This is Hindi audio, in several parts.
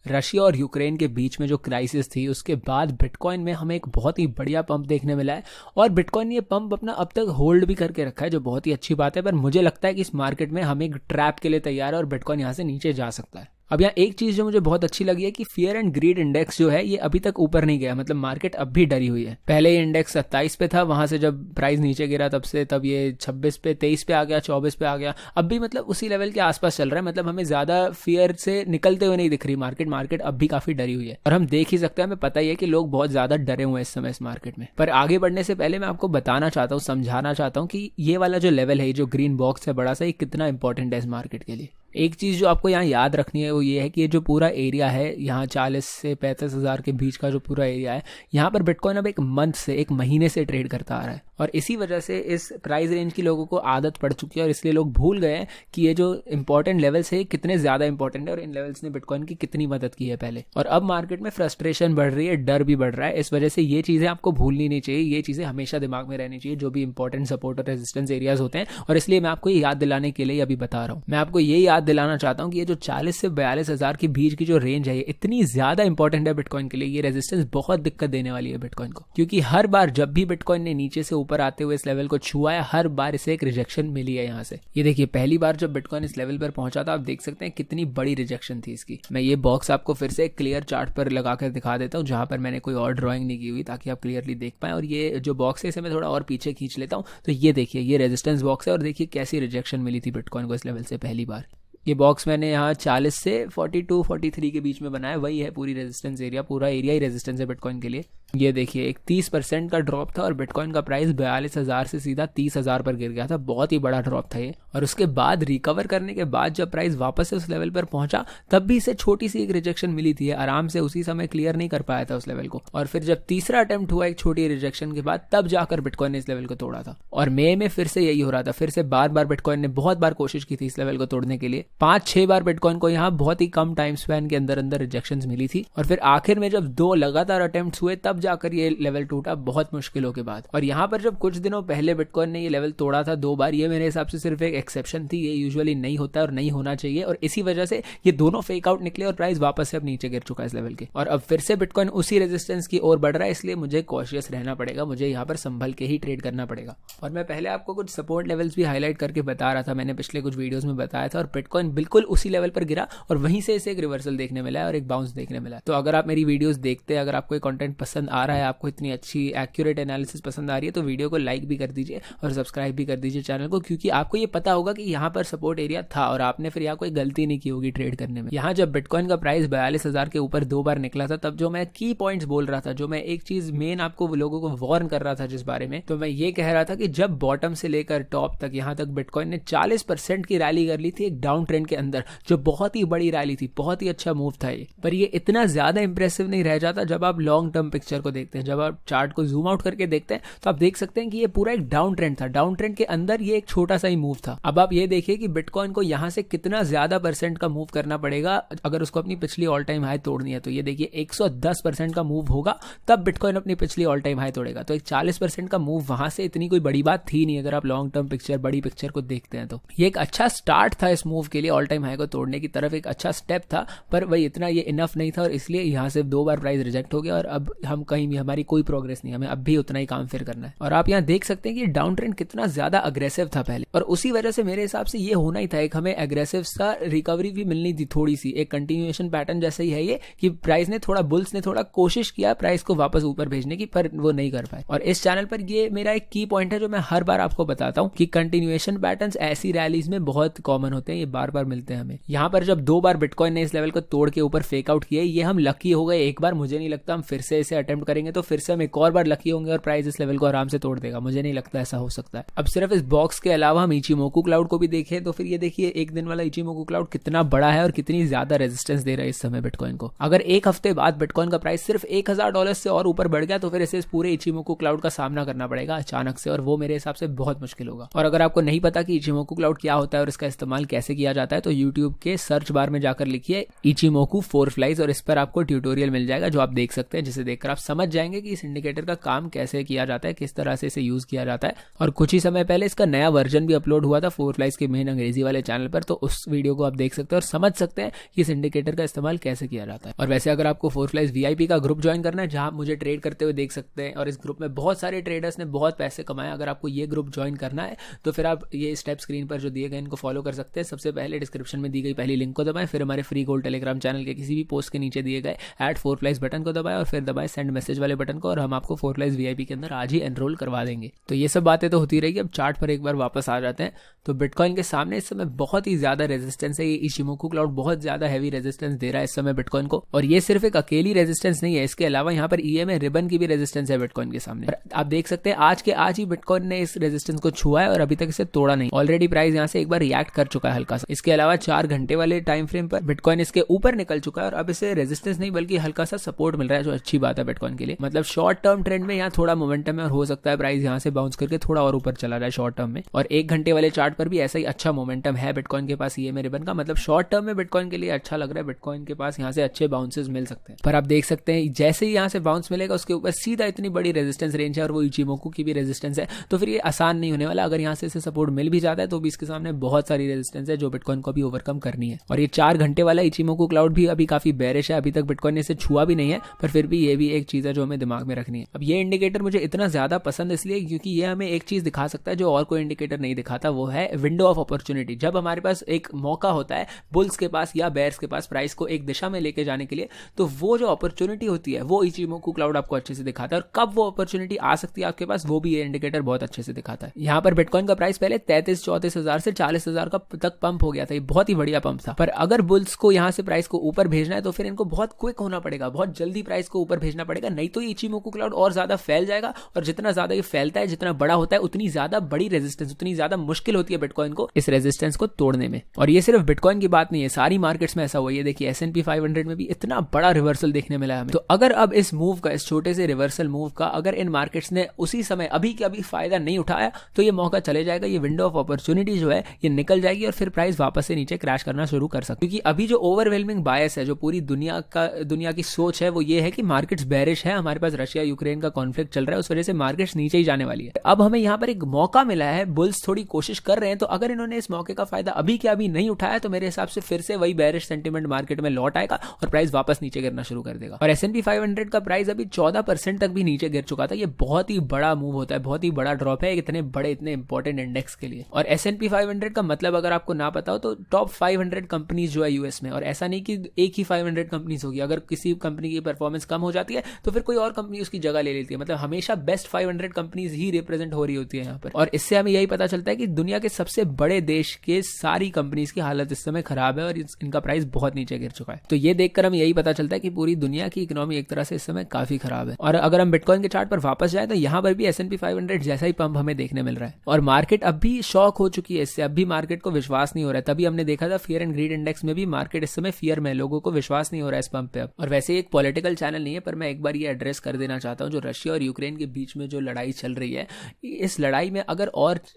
रशिया और यूक्रेन के बीच में जो क्राइसिस थी उसके बाद बिटकॉइन में हमें एक बहुत ही बढ़िया पंप देखने मिला है और बिटकॉइन ये पंप अपना अब तक होल्ड भी करके रखा है, जो बहुत ही अच्छी बात है। पर मुझे लगता है कि इस मार्केट में हम एक ट्रैप के लिए तैयार है और बिटकॉइन यहाँ से नीचे जा सकता है। अब यहाँ एक चीज जो मुझे बहुत अच्छी लगी है कि फियर एंड ग्रीड इंडेक्स जो है ये अभी तक ऊपर नहीं गया, मतलब मार्केट अब भी डरी हुई है। पहले ये इंडेक्स 27 पे था, वहां से जब प्राइस नीचे गिरा तब ये 26 पे 23 पे आ गया, 24 पे आ गया, अब भी मतलब उसी लेवल के आसपास चल रहा है। मतलब हमें ज्यादा फियर से निकलते हुए नहीं दिख रही मार्केट अब भी काफी डरी हुई है और हम देख ही सकते हैं, हमें पता ही है कि लोग बहुत ज्यादा डरे हुए हैं इस समय इस मार्केट में। पर आगे बढ़ने से पहले मैं आपको बताना चाहता हूँ, समझाना चाहता हूँ कि ये वाला जो लेवल है, जो ग्रीन बॉक्स है बड़ा सा, ये कितना इंपॉर्टेंट है इस मार्केट के लिए। एक चीज जो आपको यहाँ याद रखनी है वो ये है कि ये जो पूरा एरिया है यहाँ 40 से 35 हज़ार के बीच का जो पूरा एरिया है, यहाँ पर बिटकॉइन अब एक मंथ से, एक महीने से ट्रेड करता आ रहा है और इसी वजह से इस प्राइस रेंज की लोगों को आदत पड़ चुकी है और इसलिए लोग भूल गए हैं कि ये जो इंपॉर्टेंट लेवल्स है कितने ज्यादा इंपॉर्टेंट है और इन लेवल्स ने बिटकॉइन की कितनी मदद की है पहले। और अब मार्केट में फ्रस्ट्रेशन बढ़ रही है, डर भी बढ़ रहा है, इस वजह से ये चीजें आपको भूलनी नहीं चाहिए, ये चीजें हमेशा दिमाग में रहनी चाहिए जो भी इंपॉर्टेंट सपोर्ट और रेजिस्टेंस एरियाज होते हैं। और इसलिए मैं आपको ये याद दिलाने के लिए अभी बता रहा हूँ। मैं आपको ये याद दिलाना चाहता हूँ कि ये जो 40 से 42 हज़ार के बीच की जो रेंज है ये इतनी ज्यादा इंपॉर्टेंट है बिटकॉइन के लिए। ये रेजिस्टेंस बहुत दिक्कत देने वाली है बिटकॉइन को, क्योंकि हर बार जब भी बिटकॉइन ने नीचे से ऊपर आते हुए इस लेवल को छुआ है, हर बार इसे एक रिजेक्शन मिली है यहाँ से। ये देखिए पहली बार जब बिटकॉइन इस लेवल पर पहुंचा था, आप देख सकते हैं कितनी बड़ी रिजेक्शन थी इसकी। मैं ये बॉक्स आपको फिर से एक क्लियर चार्ट पर लगाकर दिखा देता हूँ जहां पर मैंने कोई और ड्राइंग नहीं की हुई, ताकि आप क्लियरली देख पाए। और ये जो बॉक्स है इसे मैं थोड़ा और पीछे खींच लेता हूँ, तो ये देखिए ये रेजिस्टेंस बॉक्स है और देखिए कैसी रिजेक्शन मिली थी बिटकॉइन को इस लेवल से पहली बार। ये बॉक्स मैंने यहाँ 40 से 42-43 के बीच में बनाया, वही है पूरी रेजिस्टेंस एरिया, पूरा एरिया ही रेजिस्टेंस है बिटकॉइन के लिए। ये देखिए एक 30% का ड्रॉप था और बिटकॉइन का प्राइस 42,000 से सीधा 30,000 पर गिर गया था, बहुत ही बड़ा ड्रॉप था ये। और उसके बाद रिकवर करने के बाद जब प्राइस वापस से उस लेवल पर पहुंचा, तब भी इसे छोटी सी एक रिजेक्शन मिली थी, आराम से उसी समय क्लियर नहीं कर पाया था उस लेवल को। और फिर जब तीसरा अटेम्प्ट हुआ एक छोटी रिजेक्शन के बाद, तब जाकर बिटकॉइन ने इस लेवल को तोड़ा था। और मई में फिर से यही हो रहा था, फिर से बार बार बिटकॉइन ने बहुत बार कोशिश की थी इस लेवल को तोड़ने के लिए। 5-6 बार बिटकॉइन को यहाँ बहुत ही कम टाइम स्पैन के अंदर अंदर रिजेक्शंस मिली थी और फिर आखिर में जब 2 लगातार अटेम्प्ट्स हुए तब जाकर ये लेवल टूटा बहुत मुश्किलों के बाद। और यहाँ पर जब कुछ दिनों पहले बिटकॉइन ने ये लेवल तोड़ा था 2 बार, ये मेरे हिसाब से सिर्फ एक एक्सेप्शन थी, ये यूजुअली नहीं होता और नहीं होना चाहिए। और इसी वजह से ये दोनों फेक आउट निकले और प्राइस वापस से अब नीचे गिर चुका है इस लेवल के। और अब फिर से बिटकॉइन उसी रेजिस्टेंस की ओर बढ़ रहा है, इसलिए मुझे कॉशियस रहना पड़ेगा, मुझे यहाँ पर संभल के ही ट्रेड करना पड़ेगा। और मैं पहले आपको कुछ सपोर्ट लेवल्स भी हाईलाइट करके बता रहा था, मैंने पिछले कुछ वीडियोस में बताया था, और बिटकॉइन बिल्कुल उसी लेवल पर गिरा और वहीं से इसे एक रिवर्सल देखने मिला है और एक बाउंस देखने मिला है। तो अगर आप मेरी वीडियोस देखते हैं, अगर आपको ये कंटेंट पसंद आ रहा है, आपको इतनी अच्छी एक्यूरेट एनालिसिस पसंद आ रही है, तो वीडियो को लाइक भी कर दीजिए और सब्सक्राइब भी कर दीजिए चैनल को, क्योंकि आपको ये पता होगा कि यहाँ पर सपोर्ट एरिया था और आपने फिर यहाँ कोई गलती नहीं की होगी ट्रेड करने में। यहाँ जब बिटकॉइन का प्राइस 42,000 के ऊपर 2 बार निकला था, तब जो मैं की पॉइंट्स बोल रहा था, जो मैं एक चीज मेन आपको लोगों को वार्न कर रहा था जिस बारे में, तो मैं ये कह रहा था कि जब बॉटम से लेकर टॉप तक यहाँ तक बिटकॉइन ने 40% की रैली कर ली थी एक डाउन ट्रेंड के अंदर, जो बहुत ही बड़ी रैली थी, बहुत ही अच्छा मूव था ये। पर ये इतना ज्यादा इंप्रेसिव नहीं रह जाता जब आप लॉन्ग टर्म पिक्चर को देखते हैं, जब आप चार्ट को जूम आउट करके देखते हैं तो आप देख सकते हैं कि ये पूरा एक डाउन ट्रेंड था, डाउन ट्रेंड के अंदर ये एक छोटा सा ही मूव था। अब आप ये देखिए कि बिटकॉइन को यहाँ से कितना ज्यादा % का मूव करना पड़ेगा अगर उसको अपनी पिछली ऑल टाइम हाई तोड़नी है। तो ये देखिए 110% का मूव होगा तब बिटकॉइन अपनी पिछली ऑल टाइम हाई तोड़ेगा। तो एक 40% का मूव वहां से इतनी कोई बड़ी बात थी नहीं, अगर आप लॉन्ग टर्म पिक्चर, बड़ी पिक्चर को देखते हैं तो ये एक अच्छा स्टार्ट था इस मूव के लिए, ऑल टाइम हाई को तोड़ने की तरफ एक अच्छा स्टेप था। पर वही इतना ये इनफ नहीं था और इसलिए यहाँ से 2 बार प्राइस रिजेक्ट हो गया और अब हम कहीं भी, हमारी कोई प्रोग्रेस नहीं, हमें अब भी उतना ही काम फिर करना है। और आप यहाँ देख सकते हैं कि डाउन ट्रेंड कितना ज्यादा अग्रेसिव था पहले, और उसी वजह से मेरे हिसाब से ये होना ही था, एक हमें एग्रेसिव सा रिकवरी भी मिलनी थी थोड़ी सी, एक कंटिन्यूएशन पैटर्न जैसा ही है ये, कि प्राइस ने थोड़ा, बुल्स ने थोड़ा कोशिश किया प्राइस को वापस ऊपर भेजने की, पर वो नहीं कर पाए। और इस चैनल पर ये मेरा एक की पॉइंट है जो मैं हर बार आपको बताता हूँ कि कंटिन्यूएशन पैटर्न्स ऐसी रैलीज में बहुत कॉमन होते हैं, ये बार बार मिलते हैं हमें। यहाँ पर जब 2 बार बिटकॉइन ने इस लेवल को तोड़ के ऊपर फेक आउट किया, ये हम लकी हो गए एक बार, मुझे नहीं लगता हम फिर से इसे अटेम्प्ट करेंगे तो फिर से हम एक और बार लकी होंगे और प्राइस इस लेवल को आराम से तोड़ देगा, मुझे नहीं लगता ऐसा हो सकता है। अब सिर्फ इस बॉक्स के अलावा हम इचिमोकू क्लाउड को भी देखें तो फिर ये देखिए एक दिन वाला इचिमोकू क्लाउड कितना बड़ा है और कितनी ज्यादा रेजिस्टेंस दे रहा है इस समय बिटकॉइन को। अगर एक हफ्ते बाद बिटकॉइन का प्राइस सिर्फ $1,000 से और ऊपर बढ़ गया तो फिर इसे इस पूरे इचिमोकू क्लाउड का सामना करना पड़ेगा अचानक से, और वो मेरे हिसाब से बहुत मुश्किल होगा। और अगर आपको नहीं पता कि इचिमोकू क्लाउड क्या होता है और इसका इस्तेमाल कैसे किया जाता है तो यूट्यूब के सर्च बार में जाकर लिखिए इचिमोकू 4 फ्लाइज और इस पर आपको ट्यूटोरियल मिल जाएगा जो आप देख सकते हैं, जिसे देखकर आप समझ जाएंगे कि इस इंडिकेटर का काम कैसे किया जाता है, किस तरह से इसे यूज किया जाता है। और कुछ ही समय पहले इसका नया वर्जन भी अपलोड हुआ था 4 फ्लाइज के मेन अंग्रेजी वाले चैनल पर, तो उस वीडियो को आप देख सकते हैं और समझ सकते हैं कि इस इंडिकेटर का इस्तेमाल कैसे किया जाता है। और वैसे अगर आपको 4 फ्लाइज VIP का ग्रुप ज्वाइन करना है जहां आप मुझे ट्रेड करते हुए देख सकते हैं और इस ग्रुप में बहुत सारे ट्रेडर्स ने बहुत पैसे कमाए, अगर आपको ये ग्रुप ज्वाइन करना है तो फिर आप ये स्टेप स्क्रीन पर जो दिए गए इनको फॉलो कर सकते हैं। सबसे पहले डिस्क्रिप्शन में दी गई पहली लिंक को दबाएं, फिर हमारे फ्री गोल्ड टेलीग्राम चैनल के किसी भी पोस्ट के नीचे दिए गए ऐड 4 फ्लाइज बटन को दबाएं और फिर दबाएं सेंड मैसेज वाले बटन को और हम आपको 4 फ्लाइज VIP के अंदर आज ही एनरोल करवा देंगे। तो ये सब बातें तो होती रहेगी। अब चार्ट पर एक बार वापस आ जाते हैं तो बिटकॉइन के सामने इस समय बहुत ही ज्यादा रेजिस्टेंस है। ये इचिमोकू क्लाउड बहुत ज्यादा हैवी रेजिस्टेंस दे रहा है इस समय बिटकॉइन को, और ये सिर्फ एक अकेली रेजिस्टेंस नहीं है, इसके अलावा यहाँ पर EMA रिबन की भी रेजिस्टेंस है बिटकॉइन के सामने। आप देख सकते हैं आज के आज ही बिटकॉइन ने इस रेजिस्टेंस को छुआ है और अभी तक इसे तोड़ा नहीं। ऑलरेडी प्राइस यहाँ से एक बार रिएक्ट कर चुका है हल्का सा। इसके अलावा 4 घंटे वाले टाइम फ्रेम पर बिटकॉइन इसके ऊपर निकल चुका है और अब इसे रेजिस्टेंस नहीं बल्कि हल्का सा सपोर्ट मिल रहा है, जो अच्छी बात है बिटकॉइन के लिए। मतलब शॉर्ट टर्म ट्रेंड में यहाँ थोड़ा मोमेंटम है और हो सकता है प्राइस यहाँ से बाउंस करके थोड़ा और ऊपर चला जाए शॉर्ट टर्म में। और 1 घंटे वाले चार्ट पर भी ऐसा ही अच्छा मोमेंटम है बिटकॉइन के पास EMA रिबन का, मतलब शॉर्ट टर्म में बिटकॉइन के लिए अच्छा लग रहा है। बिटकॉइन के पास यहाँ से अच्छे बाउंसेस मिल सकते हैं, पर आप देख सकते हैं जैसे ही यहाँ से बाउंस मिलेगा उसके ऊपर सीधा इतनी बड़ी रेजिस्टेंस रेंज है और वो इचिमोकू की भी रेजिस्टेंस है, तो फिर ये आसान नहीं होने वाला। अगर यहाँ से इसे सपोर्ट मिल भी जाता है तो भी इसके सामने बहुत सारी रेजिस्टेंस है जो बिटकॉइन को भी ओवरकम करनी है। और ये 4 घंटे वाला इचिमोकू क्लाउड भी अभी काफी बेरिश है, अभी तक बिटकॉइन ने इसे छुआ भी नहीं है, पर फिर भी ये भी एक चीज है जो हमें दिमाग में रखनी है। अब ये इंडिकेटर मुझे इतना ज्यादा पसंद इसलिए क्योंकि ये हमें एक चीज दिखा सकता है जो और कोई इंडिकेटर नहीं दिखाता, वो है विंडो ऑफ अपॉर्चुनिटी। जब हमारे पास एक मौका होता है बुल्स के पास या बेयर्स के पास प्राइस को एक दिशा में लेके जाने के लिए, तो वो जो अपॉर्चुनिटी होती है वो इचिमोकू क्लाउड आपको अच्छे से दिखाता है। और कब वो अपॉर्चुनिटी आ सकती है आपके पास, वो भी ये इंडिकेटर बहुत अच्छे से दिखाता है। यहाँ पर बिटकॉइन का प्राइस पहले 33-34 हजार से 40 हजार का तक पंप हो गया था, ये बहुत ही बढ़िया पंप था। पर अगर बुल्स को यहाँ से प्राइस को ऊपर भेजना है तो फिर इनको बहुत क्विक होना पड़ेगा, बहुत जल्दी प्राइस को ऊपर भेजना पड़ेगा, नहीं तो ये इचिमोकू क्लाउड और ज्यादा फैल जाएगा। और जितना ज्यादा ये फैलता है, जितना बड़ा होता है, उतनी ज्यादा बड़ी रेजिस्टेंस, उतनी ज्यादा मुश्किल होती है बिटकॉइन को इस रेजिस्टेंस को तोड़ने में। और ये सिर्फ बिटकॉइन की बात नहीं है, सारी मार्केट्स में ऐसा हुआ है। देखिए S&P 500 में भी इतना बड़ा रिवर्सल देखने मिला है हमें। तो अगर अब इस मूव का, इस छोटे से रिवर्सल मूव का अगर इन मार्केट्स ने उसी समय अभी के अभी फायदा नहीं उठाया तो ये मौका चले जाएगा, ये विंडो ऑफ अपॉर्चुनिटी जो है ये निकल जाएगी और फिर प्राइस वापस से नीचे क्रैश करना शुरू कर सकती है। क्योंकि अभी जो ओवरवेलमिंग बायस है, जो पूरी दुनिया की सोच है, वो ये है कि मार्केट्स बेरिश है, हमारे पास रशिया यूक्रेन का कॉन्फ्लिक्ट चल रहा है, उस वजह से मार्केट्स नीचे ही जाने वाली है। अब हमें यहाँ पर एक मौका मिला है, बुल्स थोड़ी कोशिश कर रहे हैं, तो अगर इन्होंने इस मौके का फायदा अभी के अभी नहीं उठाया तो मेरे हिसाब से फिर से वही बेरिश सेंटीमेंट मार्केट में लौट आएगा और प्राइस वापस नीचे गिरना शुरू कर देगा। और S&P 500 का प्राइस अभी 14% तक भी नीचे गिर चुका था। ये बहुत ही बड़ा मूव होता है, बहुत ही बड़ा ड्रॉप है इतने बड़े, इतने इंपॉर्टेंट इंडेक्स के लिए। और S&P 500 का मतलब अगर आपको ना पता हो तो टॉप 500 कंपनीज जो है यूएस में, और ऐसा नहीं कि एक ही 500 कंपनीज होगी। अगर किसी कंपनी की परफॉर्मेंस कम हो जाती है तो फिर कोई और कंपनी उसकी जगह ले लेती है, मतलब हमेशा बेस्ट 500 कंपनीज ही रिप्रेजेंट हो रही होती है यहाँ पर। और इससे हमें यही पता चलता है कि दुनिया के सबसे बड़े देश के सारी कंपनीज की हालत इस समय खराब है और इनका प्राइस बहुत नीचे गिर चुका है। तो ये देखकर हमें यही पता चलता है कि पूरी दुनिया की इकोनॉमी एक तरह से इस समय काफी खराब है। और अगर हम बिटकॉइन के चार्ट पर वापस जाए तो यहाँ पर भी S&P 500 जैसा ही पंप हमें देखने मिल रहा है और मार्केट अब भी शॉक हो चुकी है इससे, अब भी मार्केट को विश्वास नहीं हो रहा है। तभी हमने देखा था फियर एंड ग्रीड इंडेक्स में भी मार्केट इस समय फियर में, लोगों को विश्वास नहीं हो रहा है इस पंप पे अब। और वैसे एक पॉलिटिकल चैनल नहीं है, पर मैं एक बार ये एड्रेस कर देना चाहता हूँ, जो रशिया और यूक्रेन के बीच में जो लड़ाई चल रही है, इस लड़ाई में अगर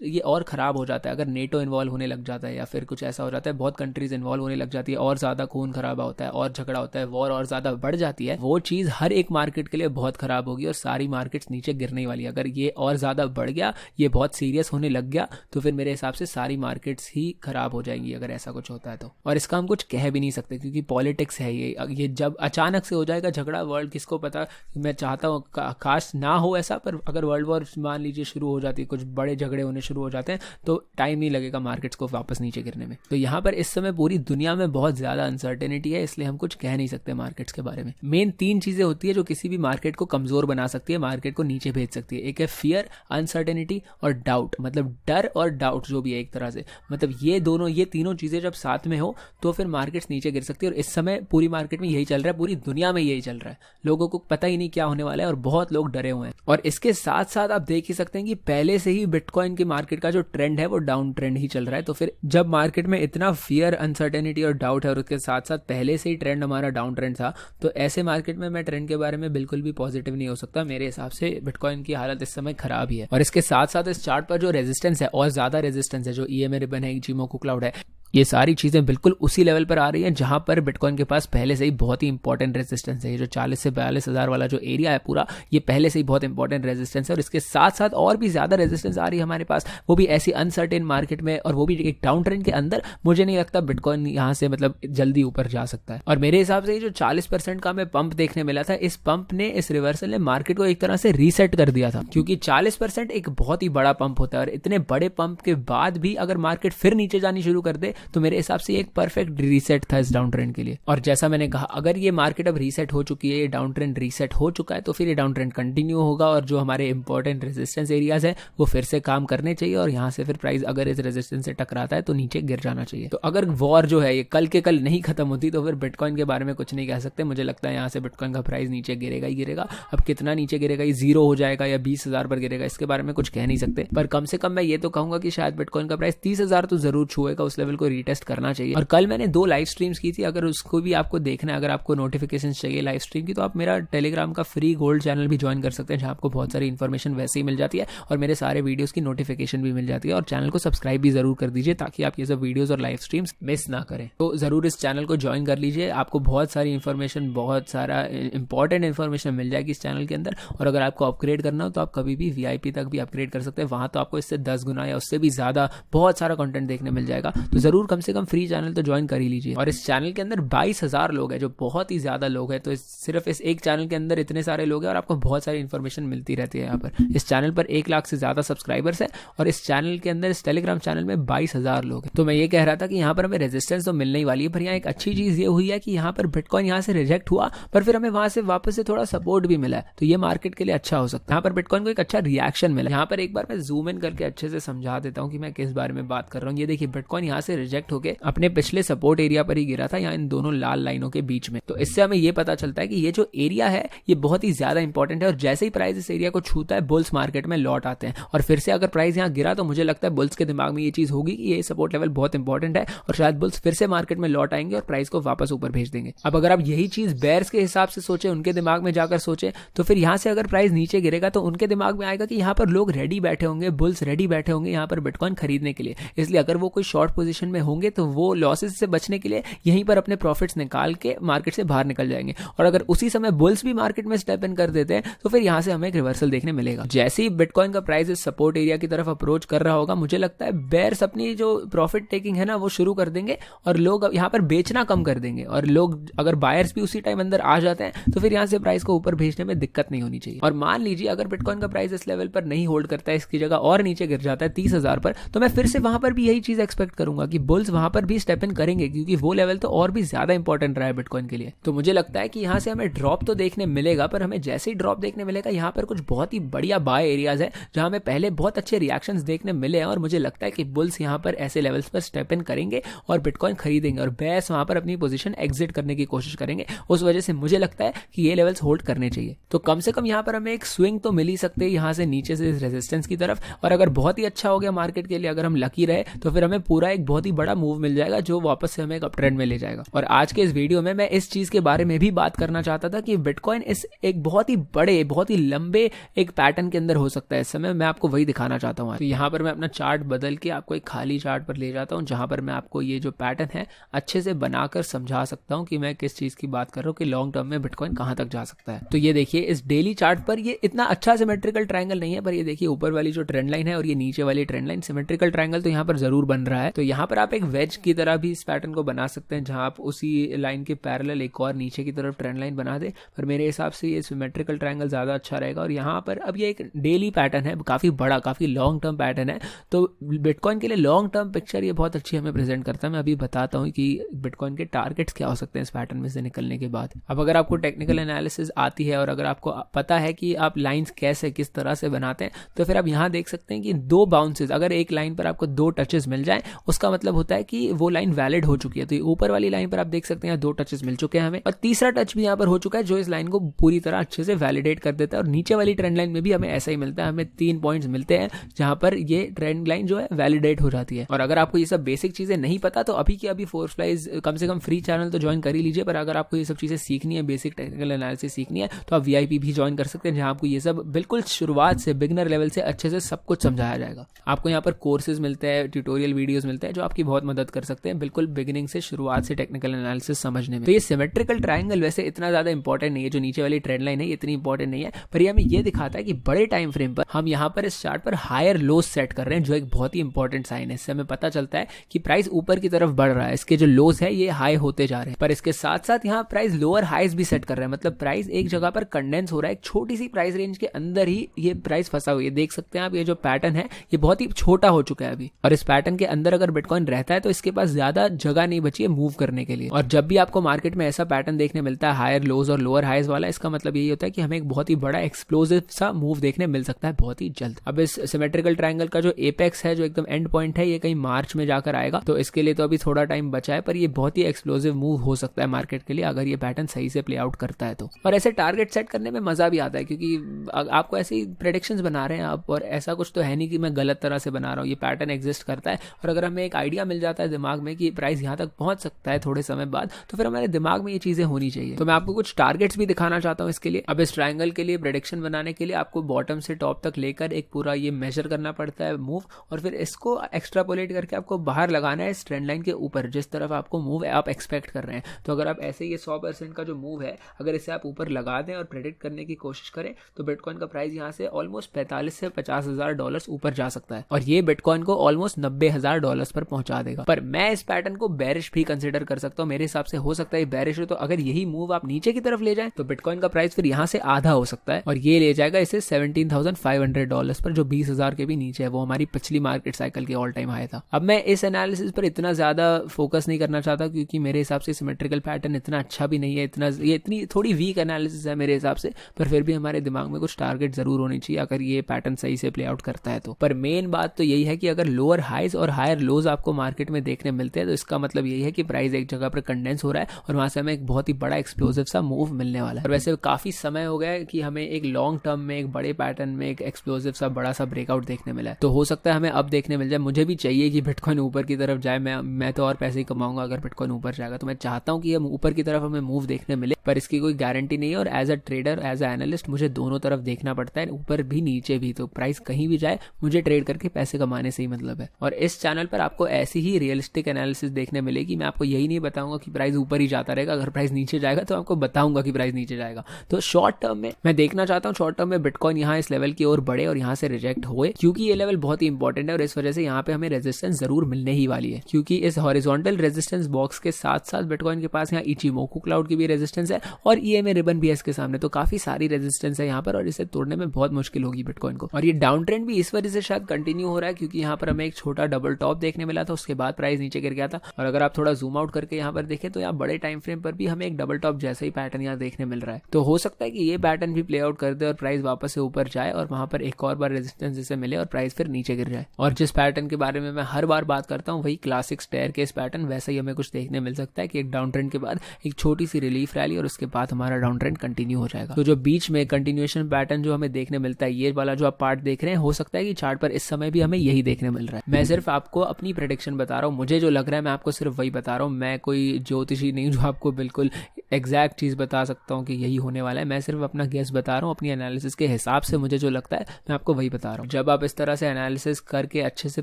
ये और खराब हो जाता है, अगर नेटो इन्वॉल्व होने लग जाता है या फिर कुछ ऐसा हो जाता है, बहुत कंट्रीज इन्वॉल्व होने लग जाती है, और ज्यादा खून खराबा होता है और झगड़ा होता है, वॉर और ज्यादा बढ़ जाती है, वो चीज हर एक मार्केट के लिए बहुत खराब होगी और सारी मार्केट्स नीचे गिरने वाली है। अगर ये और ज्यादा बढ़ गया, ये बहुत सीरियस होने लग गया, तो फिर मेरे हिसाब से सारी मार्केट्स ही खराब हो जाएंगी अगर ऐसा कुछ होता है तो। और इसका हम कुछ कह भी नहीं सकते क्योंकि पॉलिटिक्स है ये जब अचानक से हो जाएगा झगड़ा, वर्ल्ड किसको पता। मैं चाहता हूँ काश ना हो ऐसा, पर अगर वर्ल्ड वॉर मान लीजिए शुरू हो जाती है, कुछ बड़े झगड़े होने शुरू हो जाते हैं, तो टाइम नहीं लगेगा मार्केट्स को वापस नीचे गिरने में। तो यहाँ पर इस समय पूरी दुनिया में बहुत ज्यादा अनसर्टेनिटी है, इसलिए हम कुछ कह नहीं सकते मार्केट्स के बारे में। मेन 3 चीजें होती है जो किसी भी मार्केट को कमजोर बना सकती है, मार्केट को नीचे भेज सकती है। एक है फियर, अनसर्टेनिटी और डाउट, मतलब डर और डाउट जो भी है एक तरह से, मतलब ये तीनों चीजें जब साथ में हो तो फिर मार्केट्स नीचे गिर सकती है। और इस समय पूरी मार्केट में यही चल रहा है, पूरी दुनिया में यही चल रहा है, लोगों को पता ही नहीं क्या होने वाला है और बहुत लोग डरे हुए हैं। और इसके साथ साथ आप देख ही सकते हैं कि पहले से ही बिटकॉइन की मार्केट का जो ट्रेंड है वो डाउन ट्रेंड ही चल रहा है। तो फिर जब मार्केट में इतना फियर, अनसर्टेनिटी और डाउट है और उसके साथ साथ पहले से ही ट्रेंड हमारा डाउन ट्रेंड था, तो ऐसे मार्केट में मैं ट्रेंड के बारे में बिल्कुल भी पॉजिटिव नहीं हो सकता। मेरे हिसाब से बिटकॉइन की हालत इस समय खराब ही है। और इसके साथ साथ इस चार्ट पर जो रेजिस्टेंस है और ज्यादा रेजिस्टेंस है, जो EMA रिबन है, इचिमोकू क्लाउड है, ये सारी चीजें बिल्कुल उसी लेवल पर आ रही हैं जहां पर बिटकॉइन के पास पहले से ही बहुत ही इंपॉर्टेंट रेजिस्टेंस है। ये जो 40 से 42 हज़ार वाला जो एरिया है पूरा, ये पहले से ही बहुत इंपॉर्टेंट रेजिस्टेंस है और इसके साथ साथ और भी ज्यादा रेजिस्टेंस आ रही है हमारे पास, वो भी ऐसी अनसर्टेन मार्केट में और वो भी एक डाउन ट्रेंड के अंदर। मुझे नहीं लगता बिटकॉइन यहाँ से मतलब जल्दी ऊपर जा सकता है। और मेरे हिसाब से ये जो 40% का हमें पंप देखने मिला था, इस पंप ने, इस रिवर्सल ने मार्केट को एक तरह से रीसेट कर दिया था, क्योंकि 40% एक बहुत ही बड़ा पंप होता है और इतने बड़े पंप के बाद भी अगर मार्केट फिर नीचे जानी शुरू कर दे तो मेरे हिसाब से एक परफेक्ट रीसेट था इस डाउन ट्रेंड के लिए। और जैसा मैंने कहा, अगर ये मार्केट अब रीसेट हो चुकी है, ये डाउन ट्रेंड रीसेट हो चुका है, तो फिर ये डाउन ट्रेंड कंटिन्यू होगा और जो हमारे इंपॉर्टेंट रेजिस्टेंस एरियाज है वो फिर से काम करने चाहिए और यहाँ से फिर प्राइस अगर इस रेजिस्टेंस से टकराता है तो नीचे गिर जाना चाहिए। तो अगर वॉर जो है ये कल के कल नहीं खत्म होती तो फिर बिटकॉइन के बारे में कुछ नहीं कह सकते। मुझे लगता है यहाँ से बिटकॉइन का प्राइस नीचे गिरेगा ही गिरेगा। अब कितना नीचे गिरेगा, ये 0 हो जाएगा या 20,000 पर गिरेगा, इसके बारे में कुछ कह नहीं सकते, पर कम से कम मैं ये तो कहूंगा कि शायद बिटकॉइन का प्राइस 30,000 तो जरूर छुएगा, उस लेवल को रीटेस्ट करना चाहिए। और कल मैंने 2 लाइव स्ट्रीम्स की थी, अगर उसको भी आपको देखना है, अगर आपको नोटिफिकेशन चाहिए लाइव स्ट्रीम की, तो आप मेरा टेलीग्राम का फ्री गोल्ड चैनल भी ज्वाइन कर सकते हैं, जहां आपको बहुत सारी इन्फॉर्मेशन वैसे ही मिल जाती है और मेरे सारे वीडियोस की नोटिफिकेशन भी मिल जाती है। और चैनल को सब्सक्राइब भी जरूर कर दीजिए ताकि आप ये सब वीडियोस और लाइव स्ट्रीम्स मिस ना करें। तो जरूर इस चैनल को ज्वाइन कर लीजिए, आपको बहुत सारी इन्फॉर्मेशन, बहुत सारा इंपॉर्टेंट इन्फॉर्मेशन मिल जाएगी इस चैनल के अंदर। और अगर आपको अपग्रेड करना हो तो आप कभी भी VIP तक भी अपग्रेड कर सकते हैं, वहां तो आपको इससे 10 गुना या उससे भी ज्यादा बहुत सारा कंटेंट देखने मिल जाएगा। तो जरूर कम से कम फ्री चैनल तो ज्वाइन कर ही लीजिए। और इस चैनल के अंदर 22,000 लोग हैं, जो बहुत ही ज्यादा लोग हैं। तो सिर्फ इस एक चैनल के अंदर इतने सारे लोग हैं और आपको बहुत सारी इन्फॉर्मेशन मिलती रहती है। यहाँ पर इस चैनल पर 1 लाख से ज्यादा सब्सक्राइबर्स है और इस चैनल के अंदर, इस टेलीग्राम चैनल में 22,000 लोग हैं। तो मैं ये कह रहा था कि यहाँ पर हमें रेजिस्टेंस तो मिलने ही वाली है, पर यहाँ एक अच्छी चीज ये हुई है कि यहाँ पर बिटकॉइन यहाँ से रिजेक्ट हुआ पर फिर हमें वहां से वापस से थोड़ा सपोर्ट भी मिला है, तो ये मार्केट के लिए अच्छा हो सकता है। यहाँ पर बिटकॉइन को एक अच्छा रिएक्शन मिला। यहाँ पर एक बार मैं जूम इन करके अच्छे से समझा देता हूँ कि मैं किस बारे में बात कर रहा हूँ। ये देखिए, बिटकॉइन यहाँ से रिजेक्ट होकर अपने पिछले सपोर्ट एरिया पर ही गिरा था, यहाँ इन दोनों लाल लाइनों के बीच में। तो इससे हमें ये पता चलता है कि ये जो एरिया है ये बहुत ही ज्यादा इंपॉर्टेंट है और जैसे ही प्राइस इस एरिया को छूता है, बुल्स मार्केट में लौट आते हैं। और फिर से अगर प्राइस यहाँ गिरा तो मुझे लगता है बुल्स के दिमाग में ये चीज होगी कि ये सपोर्ट लेवल बहुत इंपॉर्टेंट है और शायद बुल्स फिर से मार्केट में लौट आएंगे और प्राइस को वापस ऊपर भेज देंगे। अब अगर आप यही चीज बेयर्स के हिसाब से सोचे, उनके दिमाग में जाकर सोचे, तो फिर यहाँ से अगर प्राइस नीचे गिरेगा तो उनके दिमाग में आएगा कि यहाँ पर लोग रेडी बैठे होंगे, बुल्स रेडी बैठे होंगे यहाँ पर बिटकॉइन खरीदने के लिए। इसलिए अगर वो कोई शॉर्ट पोजीशन में होंगे तो वो लॉसेस से बचने के लिए यहीं पर अपने प्रॉफिट्स निकाल के मार्केट से बाहर निकल जाएंगे। और अगर उसी समय बुल्स भी मार्केट में स्टेप इन कर देते हैं तो फिर यहाँ से हमें एक रिवर्सल देखने मिलेगा। जैसे ही बिटकॉइन का प्राइस इस सपोर्ट एरिया की तरफ अप्रोच कर रहा होगा, मुझे लगता है बेयर्स अपनी जो प्रॉफिट टेकिंग है ना वो शुरू कर देंगे और लोग यहाँ पर बेचना कम कर देंगे। और लोग, अगर बायर्स भी उसी टाइम अंदर आ जाते हैं तो फिर यहाँ से प्राइस को ऊपर भेजने में दिक्कत नहीं होनी चाहिए। और मान लीजिए अगर बिटकॉइन का प्राइस इस लेवल पर नहीं होल्ड करता है, इसकी जगह और नीचे गिर जाता है 30,000 पर, तो मैं फिर से वहां पर भी यही चीज एक्सपेक्ट करूंगा कि बुल्स वहां पर भी स्टेप इन करेंगे, क्योंकि वो लेवल तो और भी ज्यादा इंपॉर्टेंट रहा है बिटकॉइन के लिए। तो मुझे लगता है कि यहाँ से हमें ड्रॉप तो देखने मिलेगा, पर हमें जैसे ही ड्रॉप देखने मिलेगा यहाँ पर कुछ बहुत ही बढ़िया बाय एरियाज है जहां हमें पहले बहुत अच्छे रिएक्शंस देखने मिले हैं। और मुझे लगता है कि बुल्स यहाँ पर ऐसे लेवल्स पर स्टेप इन करेंगे और बिटकॉइन खरीदेंगे और बेयर्स वहां पर अपनी पोजीशन एग्जिट करने की कोशिश करेंगे। उस वजह से मुझे लगता है कि ये लेवल्स होल्ड करने चाहिए। तो कम से कम यहाँ पर हमें एक स्विंग तो मिल ही सकते हैं यहाँ से नीचे से इस रेजिस्टेंस की तरफ। और अगर बहुत ही अच्छा हो गया मार्केट के लिए, अगर हम लकी रहे, तो फिर हमें पूरा एक बहुत ही बड़ा मूव मिल जाएगा जो वापस से हमें एक अप ट्रेंड में ले जाएगा। और आज के इस वीडियो में मैं इस चीज के बारे में भी बात करना चाहता था कि बिटकॉइन इस एक बहुत ही बड़े, बहुत ही लंबे एक पैटर्न के अंदर हो सकता है। इस समय मैं आपको वही दिखाना चाहता हूँ। तो यहाँ पर मैं अपना चार्ट बदल के आपको एक खाली चार्ट पर ले जाता हूँ, जहां पर मैं आपको ये जो पैटर्न है अच्छे से बनाकर समझा सकता हूँ कि मैं किस चीज की बात कर रहा हूँ कि लॉन्ग टर्म में बिटकॉइन कहां तक जा सकता है। तो ये देखिए, इस डेली चार्ट पर ये इतना अच्छा सिमेट्रिकल ट्रायंगल नहीं है, पर ये देखिए ऊपर वाली जो ट्रेंड लाइन है और ये नीचे वाली ट्रेंड लाइन, सिमेट्रिकल ट्रायंगल तो यहाँ पर जरूर बन रहा है। तो यहाँ पर आप एक वेज की तरह भी इस पैटर्न को बना सकते हैं, जहां आप उसी लाइन के पैरेलल एक और नीचे की तरफ ट्रेंड लाइन बना दे। पर मेरे हिसाब से ये सिमेट्रिकल ट्रायंगल ज्यादा अच्छा रहेगा। और यहाँ पर अब ये एक डेली पैटर्न है, काफी बड़ा, काफी लॉन्ग टर्म पैटर्न है। तो बिटकॉइन के लिए लॉन्ग टर्म पिक्चर ये बहुत अच्छी हमें प्रेजेंट करता है। मैं अभी बताता हूँ कि बिटकॉइन के टारगेट्स क्या हो सकते हैं इस पैटर्न में से निकलने के बाद। अब अगर आपको टेक्निकल एनालिसिस आती है और अगर आपको पता है कि आप लाइंस कैसे, किस तरह से बनाते हैं, तो फिर आप यहाँ देख सकते हैं कि 2 बाउंसेस, अगर एक लाइन पर आपको 2 टचेस मिल जाएं, उसका मतलब होता है कि वो लाइन वैलिड हो चुकी है। तो ऊपर वाली लाइन पर आप देख सकते हैं 2 टचेस मिल चुके हैं हमें, और तीसरा टच भी यहाँ पर हो चुका है जो इस लाइन को पूरी तरह अच्छे से वैलिडेट कर देता है। और नीचे वाली ट्रेंड लाइन में भी हमें ऐसा ही मिलता है, हमें 3 पॉइंट्स मिलते हैं जहां पर ये ट्रेंड लाइन जो है वैलिडेट हो जाती है। और अगर आपको ये सब बेसिक चीजें नहीं पता तो अभी की अभी फोर्स प्राइस कम से कम फ्री चैनल तो ज्वाइन कर ही लीजिए। पर अगर आपको ये सब चीजें सीखनी है, बेसिक टेक्निकल एनालिसिस सीखनी है, तो आप VIP भी ज्वाइन कर सकते हैं, जहां आपको ये सब बिल्कुल शुरुआत से, बिगिनर लेवल से अच्छे से सब कुछ समझाया जाएगा। आपको यहाँ पर कोर्सेज मिलते हैं, ट्यूटोरियल वीडियोस मिलते हैं जो आपकी आपकी बहुत मदद कर सकते हैं बिल्कुल बिगिनिंग से, शुरुआत से टेक्निकल एनालिसिस समझने में। तो ये सिमेट्रिकल ट्रायंगल वैसे इतना ज्यादा इंपॉर्टेंट नहीं है, जो नीचे वाली ट्रेंड लाइन है इतनी इंपॉर्टेंट नहीं है, पर ये हमें ये दिखाता है कि बड़े टाइम फ्रेम पर हम यहाँ पर इस चार्ट पर हायर लोज सेट कर रहे हैं, जो एक बहुत ही इंपॉर्टेंट साइन है। इससे हमें पता चलता है कि प्राइस ऊपर की तरफ बढ़ रहा है, इसके जो लोज है ये हाई होते जा रहे हैं, पर इसके साथ साथ यहाँ प्राइस लोअर हाइज भी सेट कर रहे हैं, मतलब प्राइस एक जगह पर कंडेंस हो रहा है, एक छोटी सी प्राइस रेंज के अंदर ही ये प्राइस फंसा हुआ है। देख सकते हैं आप, ये जो पैटर्न है ये बहुत ही छोटा हो चुका है अभी, और इस पैटर्न के अंदर अगर बिटकॉइन रहता है तो इसके पास ज्यादा जगह नहीं बची है मूव करने के लिए। और जब भी आपको मार्केट में ऐसा पैटर्न देखने मिलता है हायर लोज और लोअर हाइज वाला, इसका मतलब यही होता है कि हमें एक बहुत ही बड़ा एक्सप्लोसिव सा मूव देखने मिल सकता है बहुत ही जल्द। अब इस सिमेट्रिकल ट्रायंगल का जो एपेक्स है, जो एकदम एंड पॉइंट है, ये कहीं मार्च में जाकर आएगा, तो इसके लिए तो अभी थोड़ा टाइम बचा है, पर ये बहुत ही एक्सप्लोसिव मूव हो सकता है मार्केट के लिए अगर ये पैटर्न सही से प्ले आउट करता है तो। और ऐसे टारगेट सेट करने में मजा भी आता है, क्योंकि आपको ऐसे ही प्रेडिक्शंस बना रहे हैं आप, और ऐसा कुछ तो है नहीं कि मैं गलत तरह से बना रहा हूँ, ये पैटर्न एग्जिस्ट करता है, और अगर हमें एक आइडिया मिल जाता है दिमाग में कि प्राइस यहाँ तक पहुंच सकता है थोड़े समय बाद, तो फिर हमारे दिमाग में ये चीजें होनी चाहिए। तो मैं आपको कुछ टारगेट्स भी दिखाना चाहता हूँ इसके लिए। अब इस ट्रायंगल के लिए प्रेडिक्शन बनाने के लिए आपको बॉटम से टॉप तक लेकर एक पूरा ये मेजर करना पड़ता है मूव, और फिर इसको एक्स्ट्रापोलेट करके आपको बाहर लगाना है इस ट्रेंड लाइन के ऊपर, जिस तरफ आपको मूव आप एक्सपेक्ट कर रहे हैं। तो अगर आप ऐसे ये 100% का जो मूव है, अगर इसे आप ऊपर लगा दें और प्रेडिक्ट करने की कोशिश करें, तो बिटकॉइन का प्राइस यहाँ से ऑलमोस्ट 45 से 50 हजार डॉलर्स ऊपर जा सकता है, और ये बिटकॉइन को ऑलमोस्ट 90 हजार डॉलर्स पर पहुंचा देगा। पर मैं इस पैटर्न को बेरिश भी कंसिडर कर सकता हूँ, मेरे हिसाब से हो सकता है बेरिश हो, तो अगर यही मूव आप नीचे की तरफ ले जाएं तो बिटकॉइन का प्राइस फिर यहाँ से आधा हो सकता है, और ये ले जाएगा इसे 17,500 डॉलर्स पर, जो 20,000 के भी नीचे है, वो हमारी पिछली मार्केट साइकिल के ऑल टाइम हाई था। अब मैं इस एनालिसिस पर इतना ज्यादा फोकस नहीं करना चाहता, क्योंकि मेरे हिसाब से सिमेट्रिकल पैटर्न इतना अच्छा भी नहीं है, ये इतनी थोड़ी वीक एनालिसिस है मेरे हिसाब से, पर फिर भी हमारे दिमाग में कुछ टारगेट जरूर होनी चाहिए अगर ये पैटर्न सही से प्ले आउट करता है तो। पर मेन बात तो यही है कि अगर लोअर हाइज और हायर लोज आपको मार्केट में देखने मिलते हैं, तो इसका मतलब यही है कि प्राइस एक जगह पर कंडेंस हो रहा है, और वहां से हमें एक बहुत ही बड़ा एक्सप्लोसिव सा मूव मिलने वाला है। और वैसे काफी समय हो गया है कि हमें एक लॉन्ग टर्म में एक बड़े पैटर्न में एक एक्सप्लोसिव सा बड़ा सा ब्रेकआउट देखने मिला है, तो हो सकता है हमें अब देखने मिल जाए। मुझे भी चाहिए कि बिटकॉइन ऊपर की तरफ जाए, मैं तो और पैसे ही कमाऊंगा अगर बिटकॉइन ऊपर जाएगा, तो मैं चाहता हूं कि हम ऊपर की तरफ हमें मूव देखने मिले, पर इसकी कोई गारंटी नहीं है। और as a trader, as a analyst, मुझे दोनों तरफ देखना पड़ता है, ऊपर भी नीचे भी, तो प्राइस कहीं भी जाए मुझे ट्रेड करके पैसे कमाने से ही मतलब है। और इस चैनल पर आपको ऐसी ही रियलिस्टिक एनालिसिस देखने मिलेगी। मैं आपको यही नहीं बताऊंगा कि प्राइस ऊपर ही जाता रहेगा, अगर प्राइस नीचे जाएगा तो आपको बताऊंगा कि प्राइस नीचे जाएगा। तो शॉर्ट टर्म में मैं देखना चाहता हूँ, शॉर्ट टर्म में बिटकॉइन यहाँ इस लेवल की ओर बढ़े और यहाँ से रिजेक्ट हुए, क्योंकि ये लेवल बहुत ही इंपॉर्टेंट है, और इस वजह से यहाँ पे हमें रेजिस्टेंस जरूर मिलने ही वाली है, क्योंकि इस हॉरिजॉन्टल रेजिस्टेंस बॉक्स के साथ साथ बिटकॉइन के पास यहाँ इचिमोकू क्लाउड की भी रेजिस्टेंस है, और ईएमए रिबन भी है इसके सामने, तो काफी सारी रेजिस्टेंस है यहाँ पर, और इसे तोड़ने में बहुत मुश्किल होगी बिटकॉइन को। और ये डाउन ट्रेंड भी इस वजह से शायद कंटिन्यू हो रहा है, क्योंकि यहाँ पर हमें एक छोटा डबल टॉप देखने मिला था, उसके बाद प्राइस नीचे गिर गया था। और अगर आप थोड़ा जूम आउट करके यहाँ पर देखें, तो यहाँ बड़े टाइम फ्रेम पर भी हमें एक डबल टॉप जैसा ही पैटर्न यहाँ देखने मिल रहा है। तो हो सकता है कि ये पैटर्न भी प्ले आउट कर दे और प्राइस वापस से ऊपर जाए, और वहां पर एक और बार रेजिस्टेंस जैसे मिले और प्राइस फिर नीचे गिर जाए। और जिस पैटर्न के बारे में मैं हर बार बात करता हूँ, वही क्लासिक स्टेयरकेस पैटर्न, वैसा ही हमें कुछ देखने मिल सकता है कि एक डाउन ट्रेंड के बाद एक छोटी सी रिलीफ रैली, और उसके बाद हमारा डाउन ट्रेंड कंटिन्यू हो जाएगा। तो जो बीच में कंटिन्यूएशन पैटर्न जो हमें देखने मिलता है, ये वाला जो आप पार्ट देख रहे हैं, हो सकता है कि चार्ट पर इस समय भी हमें यही देखने मिल रहा है। मैं सिर्फ आपको अपनी प्रेडिक्शन बता रहा हूँ, मुझे जो लग रहा है मैं आपको सिर्फ वही बता रहा हूँ। मैं कोई ज्योतिषी नहीं जो आपको बिल्कुल एग्जैक्ट चीज बता सकता हूँ कि यही होने वाला है। मैं सिर्फ अपना गेस बता रहा हूँ, अपनी एनालिसिस के हिसाब से मुझे जो लगता है मैं आपको वही बता रहा हूँ। जब आप इस तरह से एनालिसिस करके अच्छे से